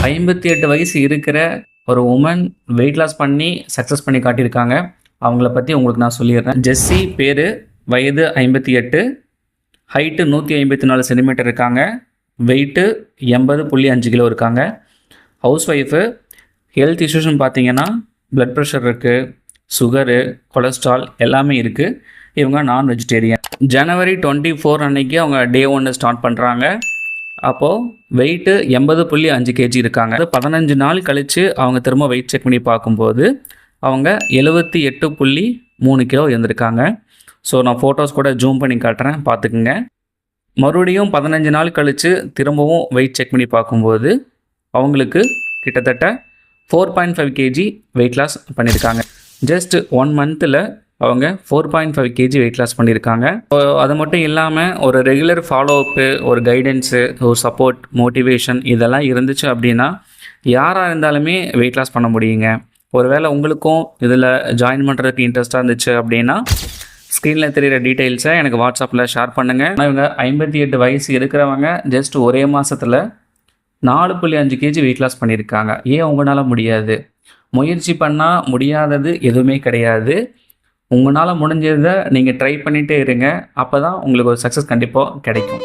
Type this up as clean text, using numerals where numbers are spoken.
58 வயசு இருக்கிற ஒரு உமன் வெயிட் லாஸ் பண்ணி சக்ஸஸ் பண்ணி காட்டியிருக்காங்க. அவங்கள பற்றி உங்களுக்கு நான் சொல்லிடுறேன். ஜெஸ்ஸி பேர், வயது 58, ஹைட்டு 154 சென்டிமீட்டர் இருக்காங்க, வெயிட்டு 80.5 கிலோ இருக்காங்க. House wife. ஹெல்த் இஷ்யூஸ்னு பார்த்தீங்கன்னா ப்ளட் ப்ரெஷர் இருக்குது, சுகரு, கொலஸ்ட்ரால் எல்லாமே இருக்குது. இவங்க நான் வெஜிடேரியன். ஜனவரி 24 அன்னைக்கு அவங்க டே 1 ஸ்டார்ட் பண்ணுறாங்க. அப்போது வெயிட்டு 80.5 kg இருக்காங்க. 15 நாள் கழித்து அவங்க திரும்ப வெயிட் செக் பண்ணி பார்க்கும்போது அவங்க 78.3 கிலோ இருந்திருக்காங்க. ஸோ நான் ஃபோட்டோஸ் கூட ஜூம் பண்ணி காட்டுறேன், பார்த்துக்குங்க. மறுபடியும் 15 நாள் கழித்து திரும்பவும் வெயிட் செக் பண்ணி பார்க்கும்போது அவங்களுக்கு கிட்டத்தட்ட 4.5 kg வெயிட் லாஸ் பண்ணியிருக்காங்க. ஜஸ்ட் 1 மந்தில் அவங்க 4.5 kg வெயிட் லாஸ் பண்ணியிருக்காங்க. அது மட்டும் இல்லாமல் ஒரு ரெகுலர் ஃபாலோஅப்பு, ஒரு கைடன்ஸு, ஒரு சப்போர்ட், மோட்டிவேஷன் இதெல்லாம் இருந்துச்சு அப்படின்னா யாராக இருந்தாலுமே வெயிட் லாஸ் பண்ண முடியுங்க. ஒருவேளை உங்களுக்கும் இதில் ஜாயின் பண்ணுறதுக்கு இன்ட்ரெஸ்ட்டாக இருந்துச்சு அப்படின்னா ஸ்க்ரீனில் தெரிகிற டீட்டெயில்ஸை எனக்கு வாட்ஸ்அப்பில் ஷேர் பண்ணுங்கள். இவங்க 58 வயசு இருக்கிறவங்க ஜஸ்ட் ஒரே மாதத்தில் 4.5 kg வெயிட் லாஸ் பண்ணியிருக்காங்க. ஏன் உங்களால் முடியாது? முயற்சி பண்ணால் முடியாதது எதுவுமே கிடையாது. உங்களால் முடிஞ்சதை நீங்கள் ட்ரை பண்ணிகிட்டே இருங்க. அப்போ தான் உங்களுக்கு ஒரு சக்ஸஸ் கண்டிப்பாக கிடைக்கும்.